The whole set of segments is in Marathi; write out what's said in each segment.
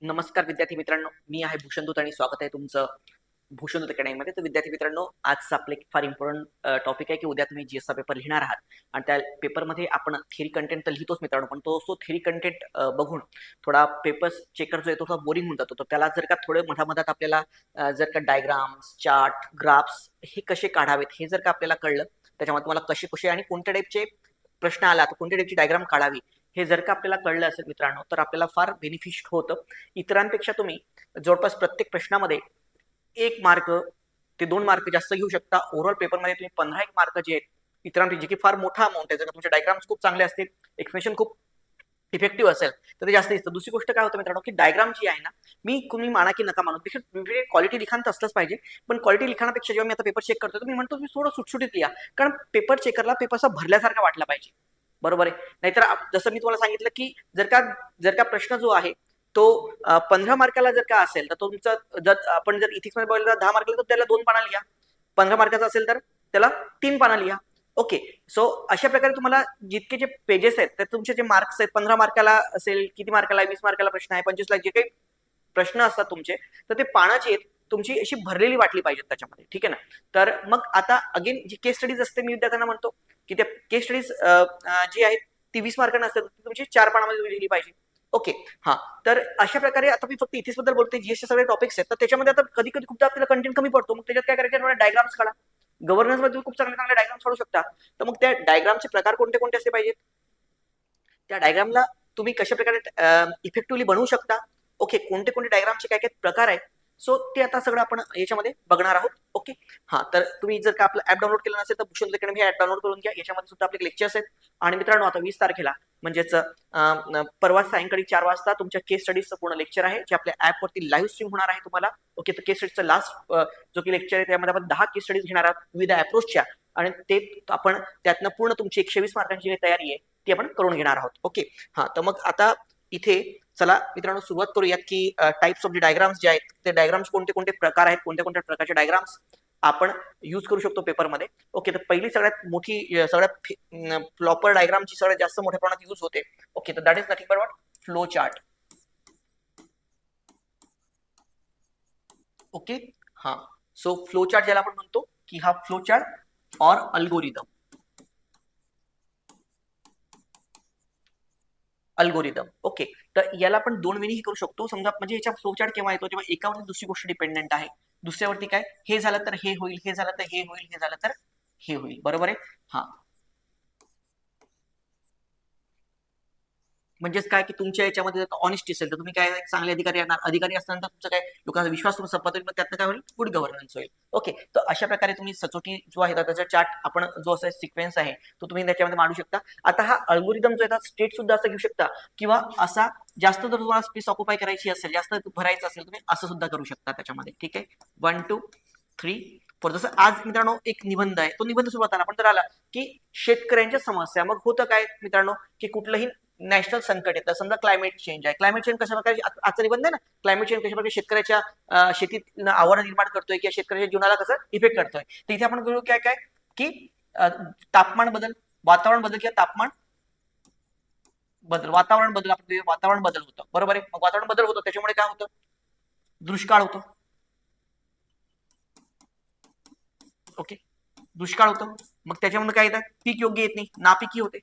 नमस्कार विद्यार्थी मित्रांनो, मी आहे भूषण दूत आणि स्वागत आहे तुमचं भूषण दूत अकॅडमीमध्ये. तर विद्यार्थी मित्रांनो, आजचा आपलं एक फार इम्पॉर्टंट टॉपिक आहे की उद्या तुम्ही जीएसचा पेपर लिहिणार आहात आणि त्या पेपरमध्ये आपण थेरी कंटेंट तर लिहितोच मित्रांनो, पण तो थेरी कंटेंट बघून थोडा पेपर चेकर जो आहे तो थोडा बोरिंग होऊन जातो. तर त्याला जर का थोडे मधामधात आपल्याला जर का डायग्राम्स, चार्ट, ग्राफ्स हे कसे काढावेत हे जर का आपल्याला कळलं, त्याच्यामध्ये तुम्हाला कसे कसे आणि कोणत्या टाईपचे प्रश्न आला तर कोणत्या टाईपची डायग्राम काढावी हे जर का आपल्याला कळलं असेल मित्रांनो, तर आपल्याला फार बेनिफिट होतं. इतरांपेक्षा तुम्ही जवळपास प्रत्येक प्रश्नामध्ये 1 मार्क ते 2 मार्क जास्त घेऊ शकता. ओव्हरऑल पेपरमध्ये तुम्ही 15 मार्क जे आहेत इतरांपैकी, जे की फार मोठा अमाऊंट आहे. जर तुमचे डायग्राम्स खूप चांगले असतील, एक्सप्लेनेशन खूप इफेक्टिव्ह असेल तर ते जास्त दिसतं. दुसरी गोष्ट काय होतं मित्रांनो, की डायग्राम जी आहे ना, मी तुम्ही माना की नका मानू, क्वालिटी लिखाण तर असलंच पाहिजे, पण क्वालिटी लिखाणापेक्षा जेव्हा मी आता पेपर चेक करतो तर मी म्हणतो तुम्ही थोडं सुटसुटीत लिहा, कारण पेपर चेकरला पेपरचा भरल्यासारखा वाटला पाहिजे. बरोबर आहे. नाहीतर जसं मी तुम्हाला सांगितलं की जर का प्रश्न जो आहे तो 15 मार्काला जर का असेल तर तुमचं जर आपण जर इथिक्स मध्ये बघितलं तर 10 मार्काला तर त्याला 2 पानं लिहा. 15 मार्काचा असेल तर त्याला 3 पानं लिहा. ओके. सो अशा प्रकारे तुम्हाला जितके जे पेजेस आहेत तर तुमचे जे मार्क्स आहेत 15 मार्काला असेल, किती मार्काला, 20 मार्काला प्रश्न आहे, 25ला जे काही प्रश्न असतात तुमचे, तर ते पानं जी आहेत तुमची अशी भरलेली वाटली पाहिजेत त्याच्यामध्ये. ठीक आहे ना. तर मग आता अगेन जी केस स्टडीज असते मी विद्यार्थ्यांना म्हणतो की त्या केस स्टडीज जी आहेत ती 20 मार्कांना असतात, तुमची 4 पानामध्ये तुम्ही लिहिली पाहिजे. ओके. हा. तर अशा प्रकारे आता मी फक्त इथिक्स बद्दल बोलते, जीएसचे सगळे टॉपिक्स आहेत तर त्याच्यामध्ये आता कधी कधी खूप आपल्याला कंटेंट कमी पडतो, मग त्याच्यात काय करायचं, डायग्राम्स काढा. गव्हर्नन्स मध्ये खूप चांगले चांगले डायग्राम्स काढू शकता. तर मग त्या डायग्रामचे प्रकार कोणते कोणते असले पाहिजेत, त्या डायग्रामला तुम्ही कशा प्रकारे इफेक्टिव्हली बनवू शकता. ओके. कोणते कोणते डायग्रामचे काय काय प्रकार आहेत, सो ते आता सगळं आपण याच्यामध्ये बघणार आहोत. ओके. हा. तर तुम्ही जर का आपलं ऍप डाउनलोड केलं नसेल तर भूषण अकॅडमी हे ऍप डाउनलोड करून घ्या. याच्यामध्ये सुद्धा आपले लेक्चर्स आहेत. आणि मित्रांनो, आता 20 तारखेला म्हणजेच परवा सायंकाळी 4 वाजता तुमच्या केस स्टडीजचं पूर्ण लेक्चर आहे, जे आपल्या ऍपवरती लाईव्ह स्ट्रीम होणार आहे तुम्हाला. ओके. तर केस स्टडीजचा लास्ट जो की लेक्चर आहे त्यामध्ये आपण 10 केस स्टडीज घेणार आहोत विविध अप्रोचच्या, आणि ते आपण त्यातनं पूर्ण तुमची 120 मार्कांची तयारी आहे ती आपण करून घेणार आहोत. ओके. हा. तर मग आता इथे चला मित्रांनो सुरुवात करूयात की टाइप्स ऑफ द डायग्राम्स जे आहेत ते डायग्राम्स कोणते कोणते प्रकार आहेत, कोणत्या कोणत्या प्रकारचे डायग्राम्स आपण यूज करू शकतो पेपरमध्ये. ओके. तर पहिली सगळ्यात मोठी सगळ्यात प्रॉपर डायग्रामची सगळ्यात जास्त मोठ्या प्रमाणात यूज होते. ओके. तर that is nothing but flow chart. Okay. हा. सो फ्लो चार्ट ज्याला आपण म्हणतो की हा फ्लो चार्ट और अल्गोरिदम. अल्गोरिदम. ओके. तर याला आपण 2 वेळी करू शकतो. समजा म्हणजे याच्या फ्लोचार्ट केव्हा येतो, जेव्हा एकावरती दुसरी गोष्ट डिपेंडेंट आहे, दुसऱ्यावरती काय, हे झालं तर हे होईल, हे झालं तर हे होईल, हे झालं तर हे होईल. बरोबर आहे. हा. म्हणजेच काय की तुमच्या याच्यामध्ये जर ऑनेस्टी असेल तर तुम्ही काय चांगले अधिकारी येणार, अधिकारी असल्यानंतर तुमचा काय लोकांचा विश्वास तुम्ही संपादित होईल, त्यातनं काय होईल, गुड गव्हर्नन्स होईल. ओके. तर अशा प्रकारे तुम्ही सचोटी जो आहे त्याचा चार्ट आपण जो असा सिक्वेन्स आहे तो तुम्ही त्याच्यामध्ये मांडू शकता. आता हा अल्गोरिदम जो आहे स्टेट सुद्धा असं घेऊ शकता, किंवा असा जास्त जर तुम्हाला स्पेस ऑक्युपाय करायची असेल, जास्त भरायचं असेल, तुम्ही असं सुद्धा करू शकता त्याच्यामध्ये. ठीक आहे. 1 2 3 4. जसं आज मित्रांनो एक निबंध आहे, तो निबंध सुरुवात आला पण तर आला की शेतकऱ्यांच्या समस्या. मग होतं काय मित्रांनो, की कुठलंही नॅशनल संकट येतं, समजा क्लायमेट चेंज आहे. क्लायमेट चेंज कशा प्रकारे, आजचा निबंध आहे ना, क्लायमेट चेंज कशा प्रकारे शेतकऱ्याच्या शेतीत आव्हानं निर्माण करतोय किंवा शेतकऱ्याच्या जीवनाला कसं इफेक्ट करतोय. तर इथे आपण करू काय काय की तापमान बदल, वातावरण बदल किंवा तापमान बदल, वातावरण बदल, आपण वातावरण बदल होतं. बरोबर आहे. मग वातावरण बदल होतं त्याच्यामुळे काय होतं, दुष्काळ होतो. ओके. दुष्काळ होतं. मग त्याच्यामुळे काय येतं, पीक योग्य येत नाही, नापिकी होते.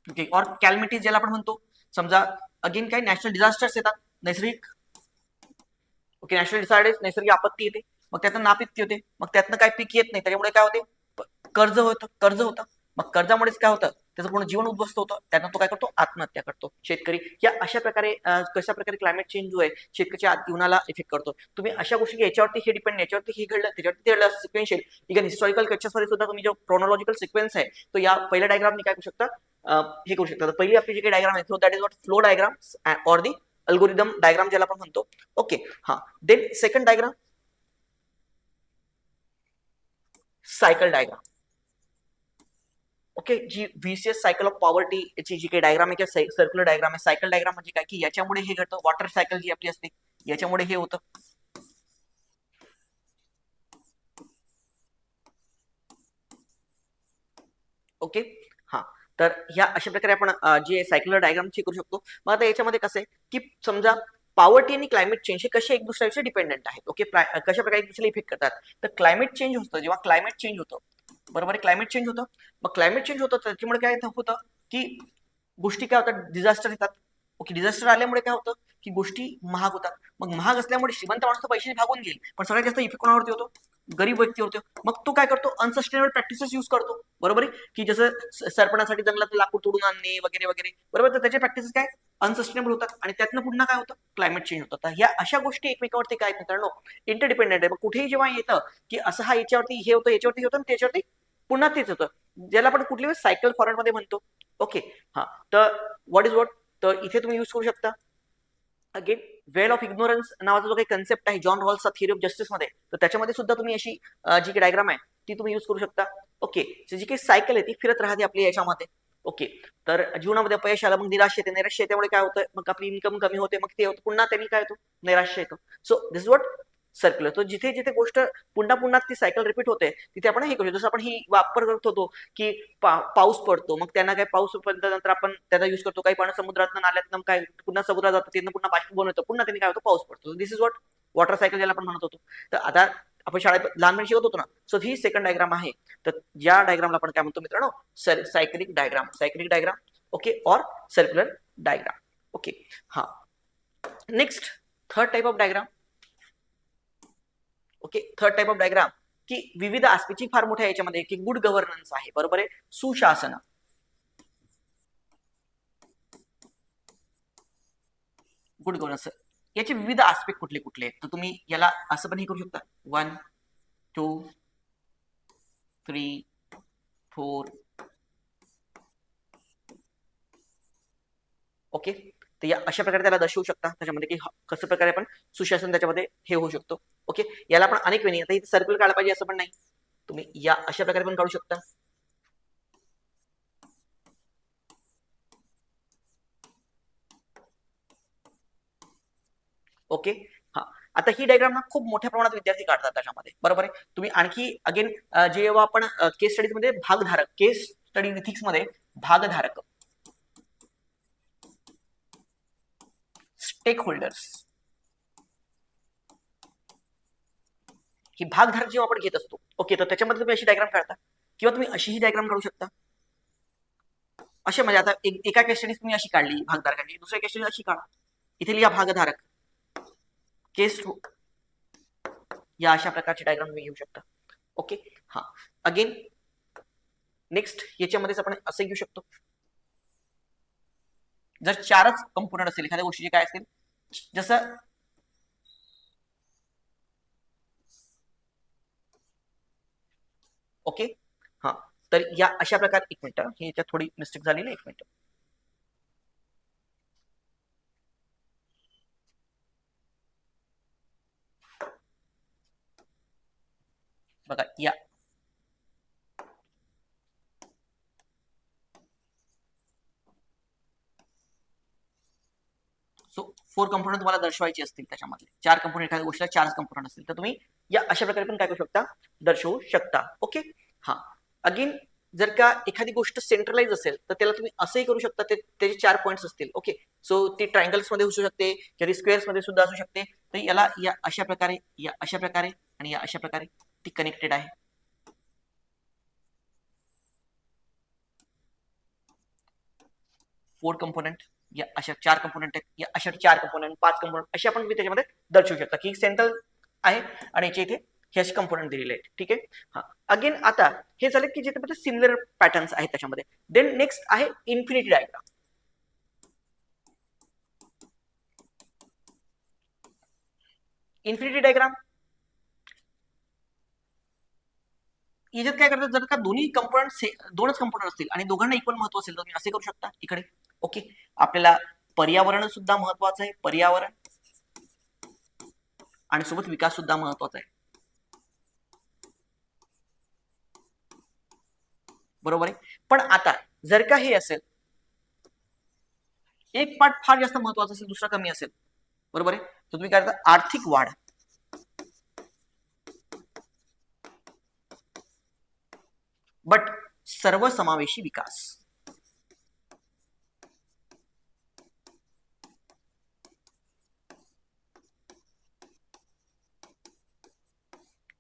ओके. और कॅलमिटीज ज्याला आपण म्हणतो, समजा अगेन काय नॅशनल डिझास्टर्स येतात, नैसर्गिक. ओके. नॅशनल डिझास्टर्स, नैसर्गिक आपत्ती येते, मग त्यातनं नापिकी होते, मग त्यातनं काय पीक येत नाही, त्याच्यामुळे काय होते, कर्ज होतं. मग कर्जामुळेच काय होतं, त्याचं पूर्ण जीवन उद्ध्वस्त होतं, त्यातनं तो काय करतो, आत्महत्या करतो शेतकरी. या अशा प्रकारे कशा प्रकारे क्लायमेट चेंज जो आहे शेतकऱ्याच्या जीवनाला इफेक्ट करतो. तुम्ही अशा गोष्टी याच्यावरती हे डिपेंड, याच्यावरती हे घडलं, त्याच्यावरती ते घडलं, सिक्वेन्शियल. इव्हन हिस्टॉरिकल मध्ये सुद्धा तुम्ही जो क्रोनॉलॉजिकल सिक्वेन्स आहे तो या पहिल्या डायग्रामनी काय करू शकता, हे करू शकता. तर पहिली आपली जी काही डायग्राम आहे that is what flow diagram or the algorithm diagram ज्याला आपण म्हणतो. ओके. हा. Then second diagram, cycle diagram. Okay. जी व्हीसीएस सायकल ऑफ पॉवर्टी याची जी काही डायग्राम आहे किंवा सर्क्युलर डायग्राम आहे. सायकल डायग्राम म्हणजे काय की याच्यामुळे हे घडतं, वॉटर सायकल जी आपली असते याच्यामुळे हे होतं. ओके. हा. तर ह्या अशा प्रकारे आपण जे सायक्युलर डायग्राम करू शकतो. मग आता याच्यामध्ये कसं आहे की समजा पॉवर्टी आणि क्लायमेट चेंज हे कसे एक दुसऱ्याशी डिपेंडंट आहेत. ओके, कशा प्रकारे एक दुसऱ्याला इफेक्ट करतात. तर क्लायमेट चेंज होतं जेव्हा क्लायमेट चेंज होतं, बरोबर आहे, क्लायमेट चेंज होतं. मग क्लायमेट चेंज होतं त्याच्यामुळे काय होतं की गोष्टी काय होतात, डिझास्टर येतात. ओके, डिझास्टर आल्यामुळे काय होतं की गोष्टी महाग होतात. मग महाग असल्यामुळे श्रीमंत माणूस पैसे भागून घेईल, पण सगळ्यात जास्त इफेक्ट कोणावरती होतो, गरीब व्यक्ती होतो. मग तो काय करतो, अनसस्टेनेबल प्रॅक्टिसेस यूज करतो. बरोबर आहे, की जसं सरपणासाठी जंगलात लाकूड तोडून आणणे वगैरे वगैरे. बरोबर, तर त्याचे प्रॅक्टिसेस काय अनसस्टेनेबल होतात आणि त्यातनं पुन्हा काय होतं, क्लायमेट चेंज होतं. तर ह्या अशा गोष्टी एकमेकावरती काय मित्रांनो, इंटरडिपेंडेंट आहे. मग कुठेही जेव्हा येतं की असं हा याच्यावरती हे होतं, याच्यावरती हे होतं आणि त्याच्यावरती पुन्हा तेच होतं, ज्याला आपण कुठली सायकल फॉरवर्ड मध्ये म्हणतो. ओके, हा, तर व्हॉट इज व्हॉट, तर इथे तुम्ही यूज करू शकता अगेन वेल ऑफ इग्नोरन्स नावाचा जो काही कन्सेप्ट आहे जॉन रॉल्सचा थिअरी ऑफ जस्टिस मध्ये, तर त्याच्यामध्ये सुद्धा तुम्ही अशी जी काही डायग्राम आहे ती तुम्ही यूज करू शकता. ओके, जी काही सायकल आहे ती फिरत राहते आपल्या याच्यामध्ये. ओके, तर जीवनामध्ये अपयश आलं, मग निराश येते, निराश येत्यामुळे काय होतं, मग आपली इन्कम कमी होते, मग ते पुन्हा त्यांनी काय होतं, नैराश्य येतो. So this is what circular. तो जिथे जिथे गोष्ट पुन्हा पुन्हा ती सायकल रिपीट होते तिथे आपण हे करू शकतो. जसं आपण ही वापर करत होतो की पाऊस पडतो, मग त्यांना काय पाऊस नंतर आपण त्याचा युज करतो, काही पाणी समुद्रात नाल्यात काय पुन्हा समुद्रात जातं, तिथं पुन्हा बाष्पीभवन होतं, पुन्हा त्यांनी काय होतं, पाऊस पडतो. दिस इज व्हॉट वॉटर सायकल ज्याला आपण म्हणत होतो. तर आता आपण शाळेत लहानपणी शिकत होतो ना, सो ही सेकंड डायग्राम आहे. तर ज्या डायग्रामला आपण काय म्हणतो मित्रांनो, cyclic diagram, cyclic diagram. Okay, और सर्क्युलर डायग्राम. ओके, हा, next third type of diagram. Okay, third type of diagram की विविध आस्पेक्टची फार मोठ्या याच्यामध्ये की गुड गव्हर्नन्स आहे. बरोबर आहे, सुशासन, गुड गव्हर्नन्स, याचे विविध आस्पेक्ट कुठले कुठले आहेत. तर तुम्ही याला असं पण हे करू शकता, 1 2 3 4. ओके, तर या अशा प्रकारे त्याला दर्शवू शकता त्याच्यामध्ये की कसं प्रकारे आपण सुशासन त्याच्यामध्ये हे होऊ शकतो. ओके, याला आपण अनेक वेळी, आता इथे सर्कल काढला पाहिजे असं पण नाही, तुम्ही या अशा प्रकारे पण काढू शकता. ओके, हा, आता ही डायग्राम ना खूप मोठ्या प्रमाणात विद्यार्थी काढतात त्याच्यामध्ये. बरोबर आहे, तुम्ही आणखी अगेन जेव्हा आपण केस स्टडीज मध्ये भागधारक, केस स्टडी इथिक्स मध्ये भागधारक, स्टेक होल्डर्स, ही भागधारक जेव्हा आपण घेत असतो. ओके, तर त्याच्यामध्ये तुम्ही अशी डायग्राम काढता किंवा तुम्ही अशीही डायग्राम काढू शकता. असे म्हणजे आता एका केस स्टडीज तुम्ही अशी काढली भागधारकांची, दुसऱ्या केस स्टडीज अशी काढा. इथे लिहा भागधारक, केस, या अशा प्रकारची डायग्राम तुम्ही घेऊ शकता. ओके, हा, अगेन नेक्स्ट याच्यामध्येच आपण असं घेऊ शकतो, जर चारच कंपोनंट असेल एखाद्या गोष्टीचे काय असेल, जसं ओके, हा, तर या अशा प्रकारे, एक मिनिट, ही याच्यात थोडी मिस्टेक झाली ना, एक मिनिट. बघा या, सो 4 कंपोनंट तुम्हाला दर्शवायचे असतील, त्याच्यामध्ये 4 कंपोनंट, एखाद्या गोष्टीला 4 कंपोनंट असतील, तर तुम्ही या अशा प्रकारे पण काय करू शकता, दर्शवू शकता. ओके, हा, अगेन जर का एखादी गोष्ट सेंट्रलाइज असेल तर त्याला तुम्ही असंही करू शकता, त्याचे 4 पॉईंट्स असतील. ओके, सो ती ट्रायंगल्स मध्ये असू शकते किंवा स्क्वेअर्स मध्ये सुद्धा असू शकते. तर याला या अशा प्रकारे, या अशा प्रकारे आणि या अशा प्रकारे ती कनेक्टेड आहे. 4 कंपोनंट, या अशा 4 कंपोनंट आहेत, या अशा 4 कंपोनंट, 5 कंपोनंट, असे आपण त्याच्यामध्ये दर्शवू शकता की सेंट्रल आहे आणि याच्या इथे हे असे कंपोनंट दिलेले आहेत. ठीक आहे, हा, अगेन आता हे झाले की जिथे सिमिलर पॅटर्न्स आहेत त्याच्यामध्ये. देन नेक्स्ट आहे इन्फिनिटी डायग्राम. इन्फिनिटी डायग्राम याच्यात काय करतात, जर का दोन्ही कंपोनंट, दोनच कंपोनंट असतील आणि दोघांना इक्वल महत्व असेल तर तुम्ही असे करू शकता इकडे. ओके, आपल्याला पर्यावरण सुद्धा महत्वाचं आहे, पर्यावरण, आणि सोबत विकास सुद्धा महत्वाचा आहे. बरोबर आहे, पण आता जर का हे असेल, एक पार्ट फार जास्त महत्वाचा असेल, दुसरा कमी असेल, बरोबर आहे, तर तुम्ही काय करता, आर्थिक वाढ, बट सर्वसमावेशी विकास.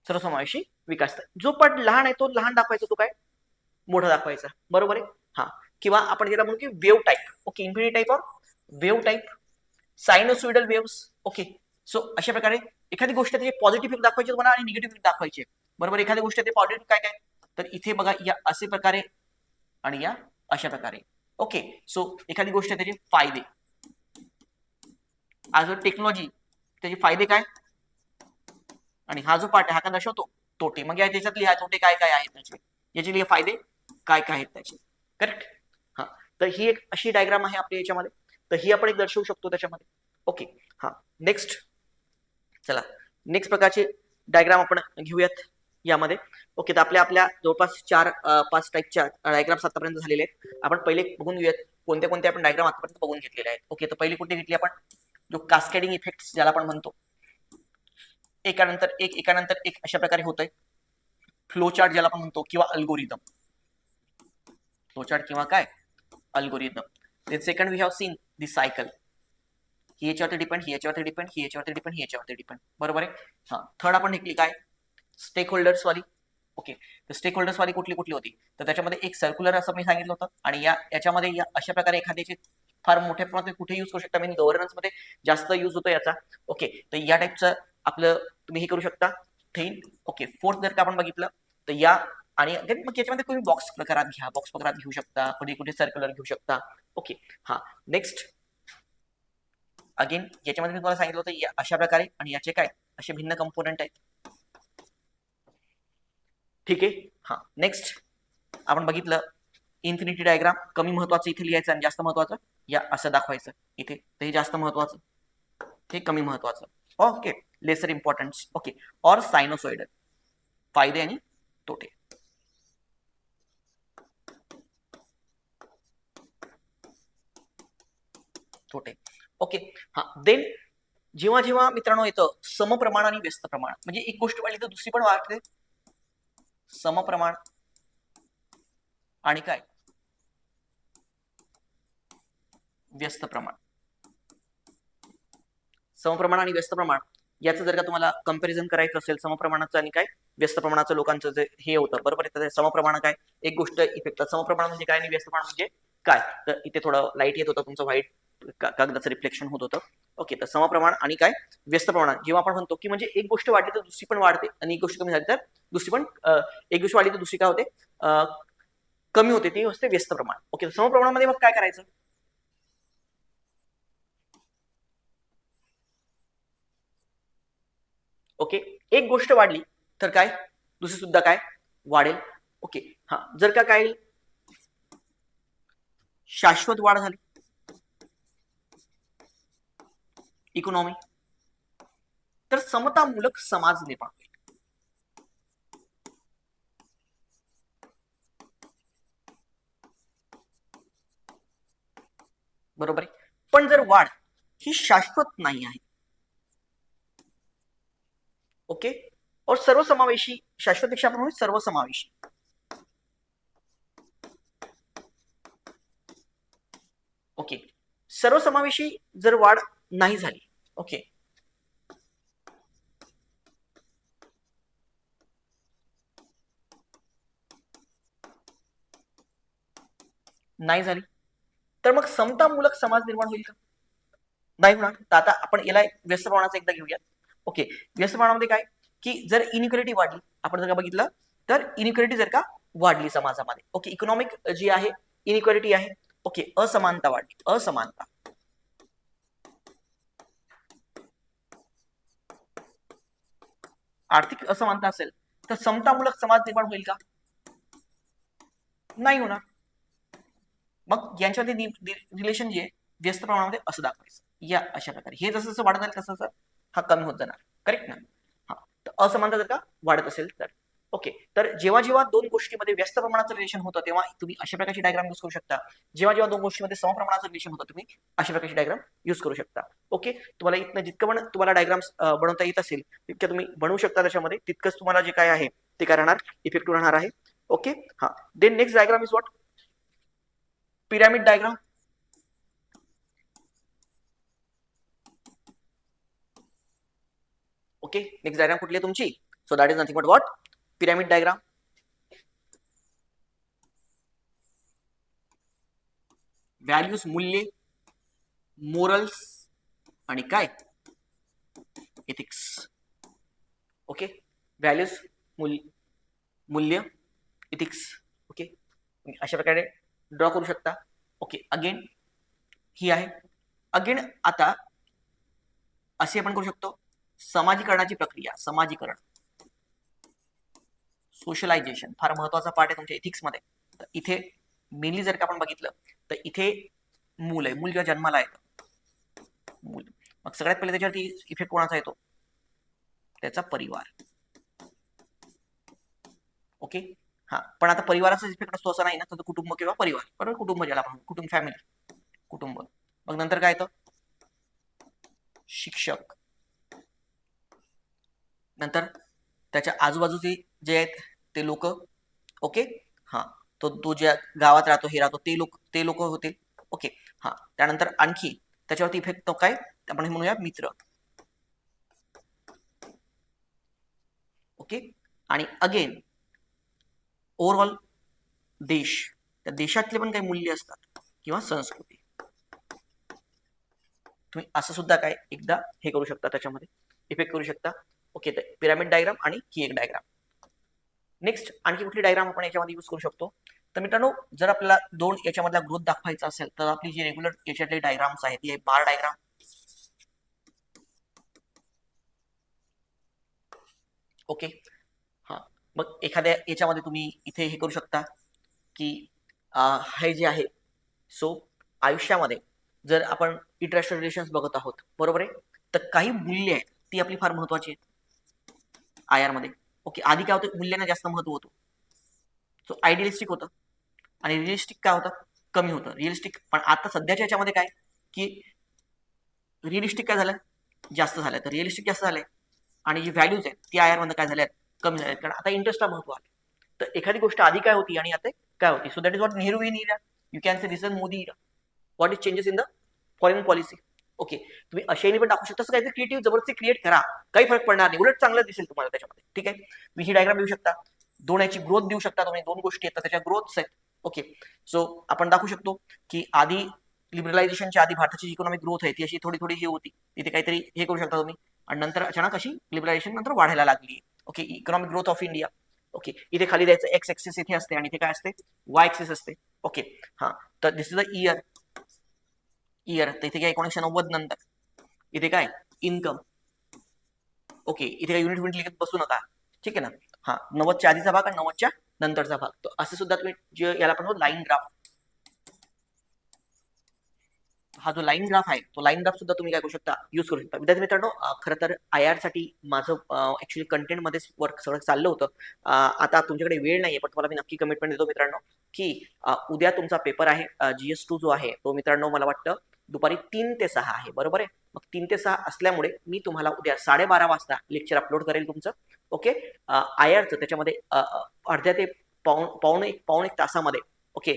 सर्वसमावेशी विकास. जो पार्ट लहान आहे तो लहान दाखवायचा, तो काय मोठा दाखवायचा. बरोबर आहे. हा, किंवा आपण त्याला म्हणू की wave type. Okay, infinity type और wave type, sinusoidal waves. Okay, so अशा प्रकारे एखादी गोष्ट त्याची पॉझिटिव्ह दाखवायची तुम्हाला आणि निगेटिव्ह दाखवायची. बरोबर, एखादी गोष्ट ते पॉझिटिव्ह काय काय, तर इथे बघा या असे प्रकारे आणि या अशा प्रकारे. ओके, सो एखादी गोष्ट त्याचे फायदे, आज टेक्नॉलॉजी त्याचे फायदे काय, आणि हा जो पार्ट आहे हा काय दर्शवतो तोटे. मग या त्याच्यात लिहा तोटे काय काय आहेत त्याचे, याचे लिहा फायदे काय काय आहेत त्याचे. करेक्ट. हा, तर ही एक अशी डायग्राम आहे आपल्या याच्यामध्ये, तर ही आपण एक दर्शवू शकतो त्याच्यामध्ये. ओके, हा, नेक्स्ट. चला, नेक्स्ट प्रकारचे डायग्राम आपण घेऊयात यामध्ये. ओके, तर आपल्या जवळपास 4-5 टाईपच्या डायग्राम्स आतापर्यंत झालेले आहेत. आपण पहिले बघून घेऊयात कोणत्या कोणत्या आपण डायग्राम आतापर्यंत बघून घेतलेले आहेत. ओके, तर पहिली कुठली घेतली आपण, जो कास्केडिंग इफेक्ट ज्याला आपण म्हणतो, एकानंतर एक अशा प्रकारे होत आहे. फ्लो चार्ट ज्याला आपण म्हणतो, किंवा अल्गोरिदम. फ्लो चार्ट किंवा काय algorithm. Then second we have seen the cycle. ही याच्यावरती डिपेंड, ही याच्यावरती डिपेंड, ही याच्यावरती डिपेंड, ही याच्यावरती डिपेंड. बरोबर आहे. हा, थर्ड आपण घेतली काय, स्टेक होल्डर्स वाली. ओके, तर स्टेक होल्डर्स वाली कुठली कुठली होती, तर त्याच्यामध्ये एक सर्क्युलर असं मी सांगितलं होतं, आणि याच्यामध्ये या अशा प्रकारे एखाद्याचे फार मोठ्या प्रमाणात कुठे युज करू शकता, मीन गव्हर्नन्स मध्ये जास्त युज होतो याचा. ओके, तर या टाईपचं आपलं तुम्ही हे करू शकता थीन. ओके, फोर्थ जर का आपण बघितलं तर या, आणि मग याच्यामध्ये तुम्ही बॉक्स प्रकारात घ्या, बॉक्स प्रकारात घेऊ शकता, कुठे कुठे सर्क्युलर घेऊ शकता. ओके, हा, नेक्स्ट. अगेन याच्यामध्ये मी तुम्हाला सांगितलं होतं अशा प्रकारे, आणि याचे काय असे भिन्न कंपोनंट आहेत. ठीक आहे. हा, नेक्स्ट आपण बघितलं इन्फिनिटी डायग्राम. कमी महत्वाचं इथे लिहायचं आणि जास्त महत्वाचं या असं दाखवायचं इथे, तर हे जास्त महत्वाचं, हे कमी महत्वाचं. Okay, lesser importance. ओके, और सायनोसॉइडल, फायदे आणि तोटे. तोटे. ओके, हा, देन जेव्हा जेव्हा मित्रांनो येतं समप्रमाण आणि व्यस्त प्रमाण, म्हणजे एक गोष्ट वाढली तर दुसरी पण वाढते. समप्रमाण आणि काय व्यस्त प्रमाण. समप्रमाण आणि व्यस्त प्रमाण याचं जर का तुम्हाला कंपॅरिझन करायचं असेल, समप्रमाणाचं आणि काय व्यस्त प्रमाणाचं लोकांचं जे हे होतं, बरोबर आहे. तर समप्रमाण काय एक गोष्ट इफेक्ट, समप्रमाण म्हणजे काय आणि व्यस्त प्रमाण म्हणजे काय, तर इथे थोडं लाईट येत होतं, तुमचं व्हाईट कागदाचं रिफ्लेक्शन होत होतं. ओके, तर समप्रमाण आणि काय व्यस्त प्रमाण, जेव्हा आपण म्हणतो की म्हणजे एक गोष्ट वाढली तर दुसरी पण वाढते, आणि एक गोष्ट कमी झाली तर दुसरी पण, एक गोष्ट वाढली तर दुसरी काय होते, कमी होते, ती असते व्यस्त प्रमाण. ओके, समप्रमाणामध्ये मग काय करायचं, ओके, एक गोष्ट वाढली तर काय दुसरी सुद्धा काय वाढेल. ओके, हा, जर का काय शाश्वत वाढ झाली, इकॉनॉमी, तर समतामूलक समाज निर्माण होईल. बरोबर आहे. पण जर वाढ ही शाश्वत नाही आहे, ओके, और सर्वसमावेशी, शाश्वतपेक्षा आपण सर्वसमावेशी. ओके, सर्वसमावेशी जर वाढ नाही झाली, ओके, नाही झाली, तर मग समतामूलक समाज निर्माण होईल का, नाही होणार. तर आता आपण याला व्यस्त प्रमाणाचा एकदा घेऊया. ओके, व्यस्त प्रमाणामध्ये काय की जर इनइक्वालिटी वाढली, आपण जर का बघितलं तर इनइक्वालिटी जर का वाढली समाजामध्ये, ओके, इकॉनॉमिक जी आहे इनइक्वालिटी आहे, ओके, असमानता वाढली, असमानता, आर्थिक असमानता असेल तर समतामूलक समाज निर्माण होईल का, नाही होणार. मग यांच्यामध्ये रिलेशन जे व्यस्त प्रमाणामध्ये असं दाखवायचं या अशा प्रकारे. हे जसं जसं वाढत जाईल तसं तसं हा कमी होत जाणार. करेक्ट ना. हा, तर असमानता जर का वाढत असेल तर. ओके, तर जेव्हा जेव्हा दोन गोष्टीमध्ये व्यस्त प्रमाणाचं रिलेशन होतं तेव्हा तुम्ही अशा प्रकारची डायग्राम युज करू शकता. जेव्हा जेव्हा दोन गोष्टीमध्ये समप्रमाणाचं रिलेशन होतं तुम्ही अशा प्रकारची डायग्राम युज करू शकता. ओके, तुम्हाला इथनं जितकं पण तुम्हाला डायग्राम्स बनवता येत असेल तितकं तुम्ही बनवू शकता त्याच्यामध्ये, तितकंच तुम्हाला जे काय आहे ते काय राहणार, इफेक्टिव्ह राहणार आहे. ओके, हा, then next diagram is what, pyramid diagram. Okay, next diagram कुठली आहे तुमची, so that is nothing but what, pyramid diagram. Values मूल्ये, मोरल्स आणि काय एथिक्स. ओके, व्हॅल्यूज मूल्य इथिक्स. ओके, अशा प्रकारे ड्रॉ करू शकता. ओके, अगेन ही आहे. अगेन आता असे आपण करू शकतो समाजीकरणाची प्रक्रिया. समाजीकरण, सोशलायझेशन फार महत्वाचा पार्ट आहे तुमच्या इथिक्समध्ये. तर इथे मेनली जर का आपण बघितलं तर इथे मूल आहे. मूल जेव्हा जन्माला येतं, मूल, मग सगळ्यात पहिले त्याच्यावरती इफेक्ट कोणाचा येतो, त्याचा परिवार. ओके, हा, पण आता परिवाराचा इफेक्ट असतो असं नाही ना, तर कुटुंब किंवा परिवार, बरोबर, कुटुंब ज्याला आपण कुटुंब, फॅमिली, कुटुंब. मग नंतर काय येतं, शिक्षक. नंतर त्याच्या आजूबाजूचे जे आहेत ते लोक. ओके, हा, तो ज्या गावात राहतो हे राहतो ते लोक होतील. ओके, हा, त्यानंतर आणखी त्याच्यावरती इफेक्ट तो काय आपण म्हणूया मित्र. ओके, आणि अगेन ओव्हरऑल देश, त्या देशातले पण काही मूल्य असतात किंवा संस्कृती. तुम्ही असं सुद्धा काय एकदा हे करू शकता, त्याच्यामध्ये इफेक्ट करू शकता. ओके, तर पिरामिड डायग्राम आणि ही एक डायग्राम. नेक्स्ट आणखी कुठली डायग्राम आपण याच्यामध्ये यूज करू शकतो, तर मित्रांनो जर आपल्याला दोन याच्यामधला ग्रोथ दाखवायचा असेल तर आपली जी रेग्युलर याच्यातले डायग्राम्स आहेत ती बार डायग्राम. ओके, हा, मग एखाद्या याच्यामध्ये तुम्ही इथे हे करू शकता की हे जे आहे, सो आयुष्यामध्ये जर आपण इंटरनॅशनल रिलेशन्स बघत आहोत, बरोबर आहे, तर काही मूल्य आहेत ती आपली फार महत्वाची आहेत आय आर मध्ये. ओके, आधी काय होतं, मूल्यांना जास्त महत्व होतं, सो आयडियलिस्टिक होतं, आणि रिअलिस्टिक काय होतं, कमी होतं रिअलिस्टिक. पण आता सध्याच्या याच्यामध्ये काय की रिअलिस्टिक काय झालं, जास्त झालं, तर रिअलिस्टिक जास्त झालंय, आणि जी व्हॅल्यूज आहेत ती आय आर मध्ये काय झाल्यात, कमी झाल्यात, कारण आता इंटरेस्टला महत्व आहे. तर एखादी गोष्ट आधी काय होती आणि आता काय होती, so that is what Nehru in era, you can say this is Modi era, what is changes in the foreign policy. Okay, तुम्ही अशाने पण दाखवू शकता, काहीतरी क्रिएटिव्ह जबरदस्ती क्रिएट करा, काही फरक पडणार नाही, उलट चांगलं दिसेल तुम्हाला त्याच्यामध्ये. ठीक आहे, तुम्ही ही डायग्राम देऊ शकता, दोन याची ग्रोथ देऊ शकता तुम्ही, दोन गोष्टी आहेत त्याच्या ग्रोथ्स आहेत. ओके, सो आपण दाखवू शकतो की आधी लिबरलायझेशनच्या आधी भारताची इकॉनॉमिक ग्रोथ आहे ती अशी थोडी थोडी ही होती, तिथे काहीतरी हे करू शकता तुम्ही, आणि नंतर अचानक अशी लिबरलायझेशन नंतर वाढायला लागली. Okay, economic growth of India. Okay, इथे खाली द्यायचं एक्स एक्सिस इथे असते आणि इथे काय असते, वाय एक्सिस असते. ओके, हा, तर दिस इज द इयर. तर इथे काय 1990 नंतर इथे काय इन्कम. ओके, इथे काय युनिट युनिट लिखत बसू नका, ठीक आहे ना. हा, 90च्या आधीचा भाग आणि 90च्या नंतरचा भाग, तो असे सुद्धा तुम्ही जे याला आपण लाईन ग्राफ, हा जो लाईन ग्राफ आहे तो लाईन ग्राफ सुद्धा तुम्ही काय करू शकता, यूज करू शकता. विद्यार्थी मित्रांनो, खरं तर आय आर साठी माझं ऍक्च्युली कंटेंटमध्येच वर्क सगळं चाललं होतं. आता तुमच्याकडे वेळ नाहीये, पण तुम्हाला मी नक्की कमिटमेंट देतो मित्रांनो की उद्या तुमचा पेपर आहे GS2 जो आहे तो मित्रांनो मला वाटतं दुपारी 3 ते 6 आहे, बरोबर आहे. मग 3 ते 6 असल्यामुळे मी तुम्हाला उद्या 12:30 वाजता लेक्चर अपलोड करेल तुमचं. ओके, आय आरचं त्याच्यामध्ये अर्ध्या ते पाऊण एक तासामध्ये. ओके,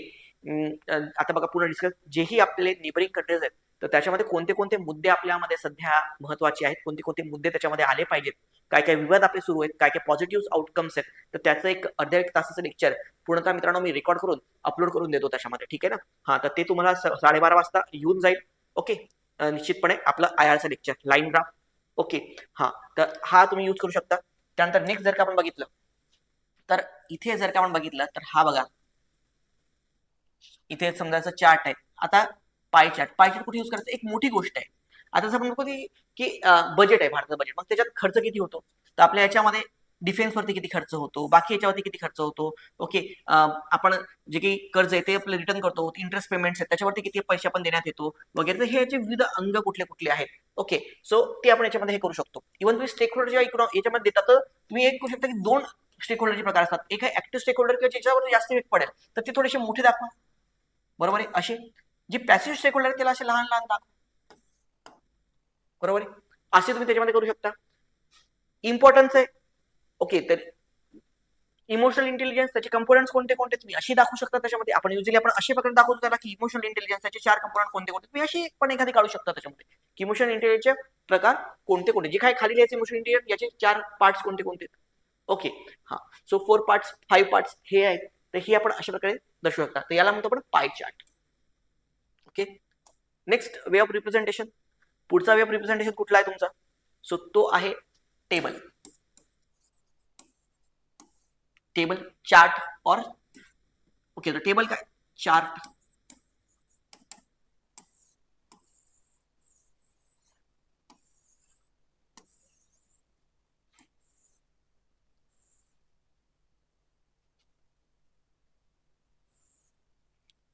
आता बघा पूर्ण डिस्कस जेही आपले नेबरिंग कंट्रीज आहेत तर त्याच्यामध्ये कोणते कोणते मुद्दे आपल्यामध्ये सध्या महत्वाचे आहेत, कोणते कोणते मुद्दे त्याच्यामध्ये आले पाहिजेत, काय काय विवाद आपले सुरू आहेत, काय काय पॉझिटिव्ह आउटकम्स आहेत, तर त्याचं एक अर्ध्या एक तासाचं लेक्चर पूर्णतः मित्रांनो मी रेकॉर्ड करून अपलोड करून देतो त्याच्यामध्ये. ठीक आहे ना. हा, तर ते तुम्हाला 12:30 वाजता येऊन जाईल. ओके, निश्चितपणे आपलं आय आरचं लेक्चर लाईन ग्राफ. ओके, हा, तर हा तुम्ही यूज करू शकता. त्यानंतर नेक्स्ट जर का आपण बघितलं तर इथे जर का आपण बघितलं तर हा बघा, इथे समजायचं चार्ट आहे. आता पाय चार्ट कुठे यूज करायचं, एक मोठी गोष्ट आहे. आता आपण बघू की बजेट आहे, भारताचं बजेट, मग त्याच्यात खर्च किती होतो, तर आपल्या याच्यामध्ये डिफेन्स वरती किती खर्च होतो, बाकी याच्यावरती किती खर्च होतो. ओके, आपण जे काही कर्ज आहे ते आपलं रिटर्न करतो, इंटरेस्ट पेमेंट्स आहेत त्याच्यावरती किती पैसे आपण देण्यात येतो वगैरे, तर हे याचे विविध अंग कुठले कुठले आहेत. ओके, सो ते आपण याच्यामध्ये हे करू शकतो. इव्हन तुम्ही स्टेक होल्डर जेव्हा याच्यामध्ये देतात तर तुम्ही एक करू शकता की दोन स्टेक होल्डरचे प्रकार असतात, एक आहे ऍक्टिव्ह स्टेक होल्डर किंवा ज्याच्यावर जास्त इफेक्ट पडेल तर ते थोडेसे मोठे दाखवा, बरोबर आहे. असे जे पॅसिव्ह स्टेक होल्डर त्याला असे लहान लहान दाखवा, बरोबर आहे. असे तुम्ही त्याच्यामध्ये करू शकता. इम्पॉर्टन्स आहे. ओके, तर इमोशनल इंटेलिजन्स त्याचे कंपोनंट्स कोणते कोणते तुम्ही अशी दाखवू शकता. त्याच्यामध्ये आपण युजली आपण असे प्रकारे दाखवतो त्याला की इमोशनल इंटेलिजन्स त्याचे 4 कंपोनंट कोणते कोणते, तुम्ही अशी पण एखादी काढू शकता त्याच्यामध्ये की इमोशनल इंटेलिजन्सचे प्रकार कोणते कोणते, जे काय खाली लिहायचे इमोशनल इंटेलिजन्स याचे 4 पार्ट्स कोणते कोणते. ओके. हा. सो 4 पार्ट्स 5 पार्ट्स हे आहेत. तर ही आपण अशा प्रकारे दर्शवू शकता. तर याला म्हणतो आपण pie chart. Okay. Next way of representation. पुढचा वे ऑफ रिप्रेझेंटेशन कुठला आहे तुमचा? सो तो आहे टेबल. टेबल चार्ट और ओके. तर टेबल काय? चार्ट.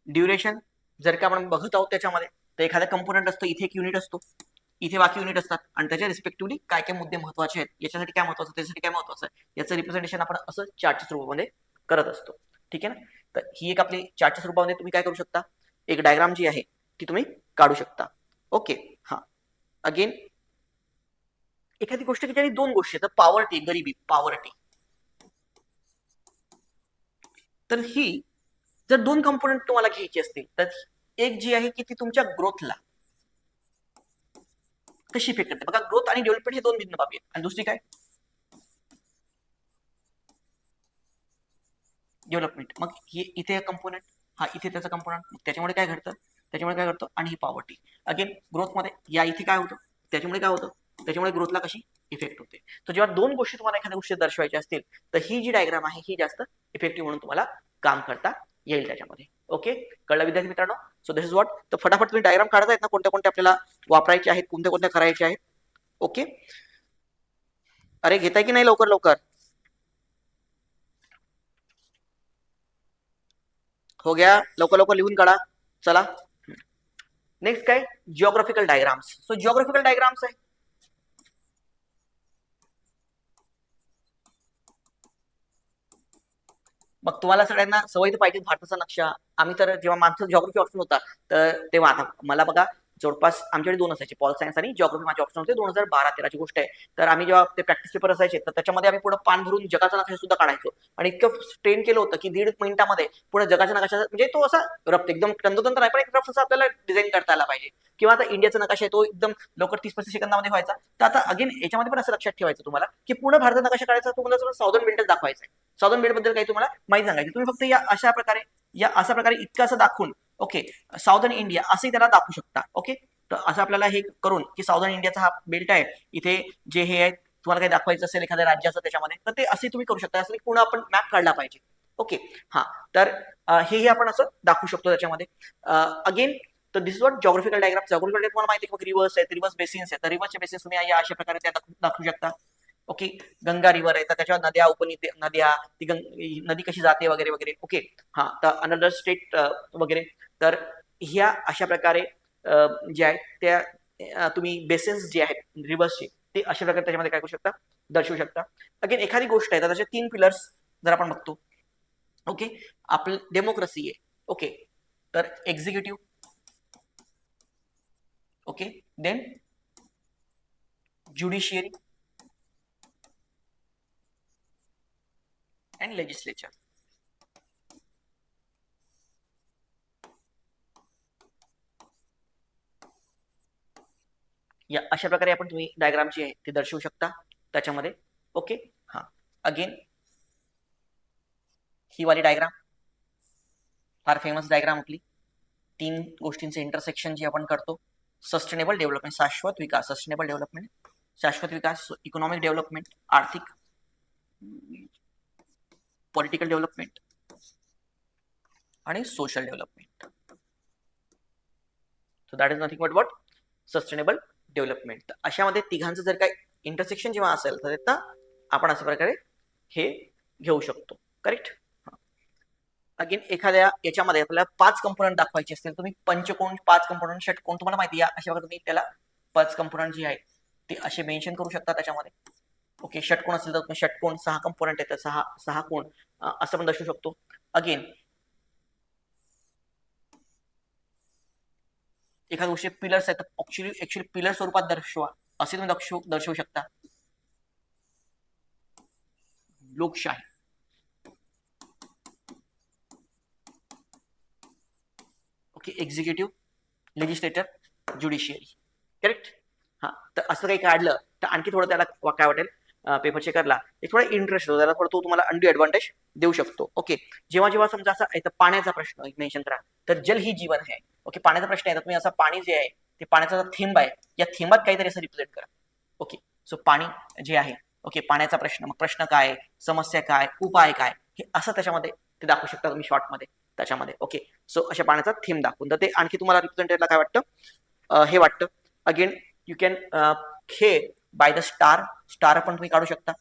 ड्युरेशन जर का आपण बघत आहोत त्याच्यामध्ये, तर एखादा कंपोनंट असतो, इथे एक युनिट असतो, इथे बाकी युनिट असतात आणि त्याच्या रिस्पेक्टिव्हली काय काय मुद्दे महत्वाचे आहेत, याच्यासाठी काय महत्वाचं, त्याच्यासाठी काय महत्वाचं आहे, याचं रिप्रेझेंटेशन आपण असं चार्टच्या स्वरूपामध्ये करत असतो. ठीक आहे ना. तर ही एक आपली चार्टच्या स्वरूपामध्ये तुम्ही काय करू शकता, एक डायग्राम जी आहे ती तुम्ही काढू शकता. ओके. हा. अगेन एखादी गोष्ट की ज्याने दोन गोष्टी आहेत, पॉवर्टी, गरिबी, पॉवर्टी. तर ही जर दोन कंपोनंट तुम्हाला घ्यायची असतील, तर एक जी आहे की ती तुमच्या ग्रोथला कशी इफेक्ट करते. बघा, ग्रोथ आणि डेव्हलपमेंट हे दोन भिन्न बाबी आहेत. आणि दुसरी काय? डेव्हलपमेंट. मग हे इथे कंपोनंट, हा इथे त्याचा कंपोनंट, त्याच्यामुळे काय घडतं, त्याच्यामुळे काय घडतं, आणि ही पॉवर्टी. अगेन ग्रोथमध्ये या इथे काय होतं, त्याच्यामुळे काय होतं, त्याच्यामुळे ग्रोथला कशी इफेक्ट होते. तर जेव्हा दोन गोष्टी तुम्हाला एखाद्या गोष्टी दर्शवायच्या असतील, तर ही जी डायग्राम आहे ही जास्त इफेक्टिव्ह म्हणून तुम्हाला काम करता येईल त्याच्यामध्ये. ओके. कळलं विद्यार्थी मित्रांनो? So this is what. तर फटाफट तुम्ही डायग्राम काढता येत ना, कोणत्या कोणत्या आपल्याला वापरायचे आहेत, कोणत्या कोणत्या करायचे आहेत. ओके. अरे घेताय की नाही लवकर लवकर? हो गया. लवकर लवकर लिहून काढा. चला. नेक्स्ट काय? Geographical diagrams. So geographical diagrams आहे, मग तुम्हाला सगळ्यांना सवय तर पाहिजे भारताचा नक्षा. आम्ही तर जेव्हा माझं जिओग्राफी ऑप्शन होता, तर तेव्हा आता मला बघा जवळपास आमच्याकडे दोन असायचे, पॉल सायन्स आणि जिओग्राफी माझे ऑप्शन होते. 2012-13ची गोष्ट आहे. तर आम्ही जेव्हा ते प्रॅक्टिस पेपर असायचे, तर त्याच्यामध्ये आम्ही पुढे पान भरून जगाचा नकाशा सुद्धा काढायचो. आणि इतकं ट्रेन केलं होतं की 1.5 मिनिटामध्ये पुढे जगाच्या नकाशा, म्हणजे तो असा रफ, एकदम तंतोतंत नाही, पण एक रफ असा आपल्याला डिझाईन करता आला पाहिजे. किंवा आता इंडियाचा नकाशा आहे, तो एकदम लवकर 30-35 सेकंदामध्ये व्हायचा. तर आता अगेन याच्यामध्ये पण असं लक्षात ठेवायचं तुम्हाला, की पूर्ण भारताचा नकाशा काढायचा, तुम्हाला साऊदर्न बेल्टच दाखवायचा आहे. साऊदर्न बेल्ट बद्दल काही तुम्हाला माहिती सांगायची, तुम्ही फक्त या अशा प्रकारे, या अशा प्रकारे इतकं असं दाखवून, ओके, साऊदर्न इंडिया असंही त्याला दाखवू शकता. ओके. तर असं आपल्याला हे करून की साऊदर्न इंडियाचा हा बेल्ट आहे, इथे जे हे आहे तुम्हाला काही दाखवायचं असेल एखाद्या राज्याचं त्याच्यामध्ये, तर ते असे तुम्ही करू शकता. असं पूर्ण आपण मॅप काढला पाहिजे. ओके. हा. तर हेही आपण असं दाखवू शकतो त्याच्यामध्ये. अगेन, तर this is what geographical diagram. Geographical तुम्हाला माहिती आहे, रिव्हर्स आहेत, रिव्हर्स बेसिन्स आहेत, तर रिव्हर्सचे बेसिन्स तुम्ही या अशा प्रकारे त्या दाखवू शकता. ओके. गंगा रिव्हर आहे, तर त्याच्यावर नद्या, नद्या, ती नदी कशी जाते वगैरे वगैरे. ओके. हा. तर अनदर स्टेट वगैरे. तर ह्या अशा प्रकारे जे आहेत त्या तुम्ही बेसिन्स जे आहेत रिव्हर्सचे, ते अशा प्रकारे त्याच्यामध्ये काय करू शकता, दर्शवू शकता. अगेन एखादी गोष्ट आहे, तर त्याचे 3 पिलर्स जर आपण बघतो. ओके. आपलं डेमोक्रेसी आहे. ओके. तर executive. Okay. Then judiciary and legislature. या अशा प्रकारे आपण तुम्ही डायग्राम जी आहे ती दर्शवू शकता त्याच्यामध्ये. ओके. हा. अगेन ही वाली डायग्राम फार फेमस डायग्राम आपली, 3 गोष्टींचे इंटरसेक्शन जे आपण करतो. सस्टेनेबल डेव्हलपमेंट, शाश्वत विकास, सस्टेनेबल डेव्हलपमेंट, शाश्वत विकास, इकॉनॉमिक डेव्हलपमेंट, आर्थिक, पॉलिटिकल डेव्हलपमेंट आणि social development. So that is nothing but what, sustainable development. अशामध्ये तिघांचं जर काही इंटरसेक्शन जेव्हा असेल, तर त्यात आपण अशा प्रकारे हे घेऊ शकतो. करेक्ट. अगेन एखाद्या याच्यामध्ये आपल्याला 5 कंपोनंट दाखवायचे असतील, तुम्ही पंचकोन, 5 कंपोनंट, षटकोन, तुम्हाला माहिती आहे, अशा प्रकारे तुम्ही त्याला 5 कंपोनंट जे आहेत ते असे मेन्शन करू शकता त्याच्यामध्ये. ओके. षटकोन असेल तर तुम्ही षटकोन, 6 कंपोनंट आहेत, 6 कोण असं पण दर्शवू शकतो. अगेन एखाद्या गोष्टी पिलर्स आहेत, ऍक्च्युअली पिलर स्वरूपात दर्शवा असे तुम्ही दर्शवू शकता. लोकशाही. Okay. Executive, legislator, judiciary. Correct. हा. तर असं काही काढलं तर आणखी थोडं त्याला काय वाटेल, पेपर चेकरला एक थोडा इंटरेस्ट होतो, त्याला थोडा तो तुम्हाला अंडी ऍडव्हान्टेज देऊ शकतो. ओके, जेव्हा जेव्हा समजा असा इथं पाण्याचा प्रश्न मेन्शन करा, तर जल ही जीवन आहे. ओके, पाण्याचा प्रश्न आहे तर तुम्ही असं पाणी जे आहे ते पाण्याचा थेंब आहे, या थेंबात काहीतरी असं रिप्रेझेंट करा. ओके, सो पाणी जे आहे, ओके, पाण्याचा प्रश्न, मग प्रश्न काय, समस्या काय, उपाय काय, हे असं त्याच्यामध्ये ते दाखवू शकता तुम्ही शॉर्टमध्ये त्याच्यामध्ये. ओके, सो अशा पाण्याचा थेंब दाखवून तर ते आणखी तुम्हाला रिप्रेझेंटेटिव्हला काय वाटतं, हे वाटतं. अगेन यू कॅन हे बाय द स्टार, स्टार पण तुम्ही काढू शकता.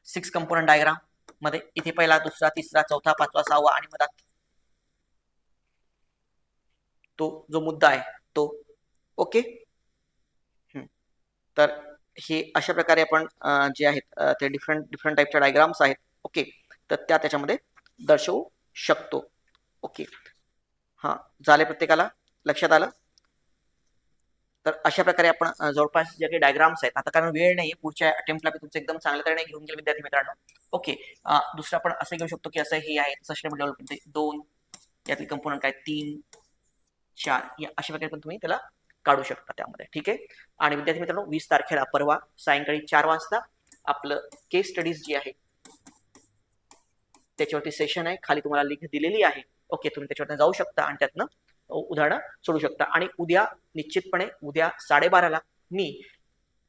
6 कंपोनंट डायग्राम मध्ये इथे पहिला, दुसरा, तिसरा, चौथा, पाचवा, सहावा आणि मधात तो जो मुद्दा आहे तो. ओके, तर हे अशा प्रकारे आपण जे आहेत ते डिफरंट टाईपच्या डायग्राम्स आहेत. ओके, तर त्या त्याच्यामध्ये दर्शवू शकतो. ओके, हा झाले प्रत्येकाला लक्षात आलं. तर अशा प्रकारे आपण जवळपास जे काही डायग्राम्स आहेत, आता कारण वेळ नाहीये, पुढच्या अटेम्प्टला मी तुमचं एकदम चांगल्या तऱ्हेने घेऊन गेले विद्यार्थी मित्रांनो. ओके, दुसरं आपण असं घेऊ शकतो की असं हे आहे सस्टेनेबल डेव्हलपमेंट 2, यातले कंपोनंट काय 3, 4, या अशा प्रकारे पण तुम्ही त्याला काढू शकता त्यामध्ये. ठीक आहे, आणि विद्यार्थी मित्रांनो 20 तारखेला परवा सायंकाळी 4 वाजता आपलं केस स्टडीज जी आहे त्याच्यावरती सेशन आहे, खाली तुम्हाला लिंक दिलेली आहे. ओके, तुम्ही त्याच्यावरती जाऊ शकता आणि त्यातनं उदाहरणं सोडू शकता. आणि उद्या निश्चितपणे उद्या 12:30ला मी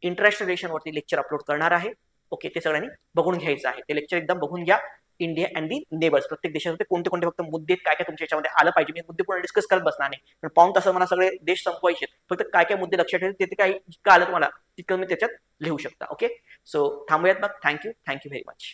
इंटरनॅशनल रिलेशनवरती लेक्चर अपलोड करणार आहे. ओके, ते सगळ्यांनी बघून घ्यायचं आहे. ते लेक्चर एकदम बघून घ्या. इंडिया अँड दी नेबर्स, प्रत्येक देशामध्ये कोणते कोणते फक्त मुद्दे काय काय तुमच्या याच्यामध्ये आलं पाहिजे. मी मुद्दे पूर्ण डिस्कस करत बसणार नाही, पण पाऊण तास मला सगळे देश संपवायचे, फक्त काय काय मुद्दे लक्षात ठेवायचे ते काय जितकं आलं तुम्हाला तितकं मी त्याच्यात लिहू शकता. ओके, सो थांबूयात मग. Thank you very much.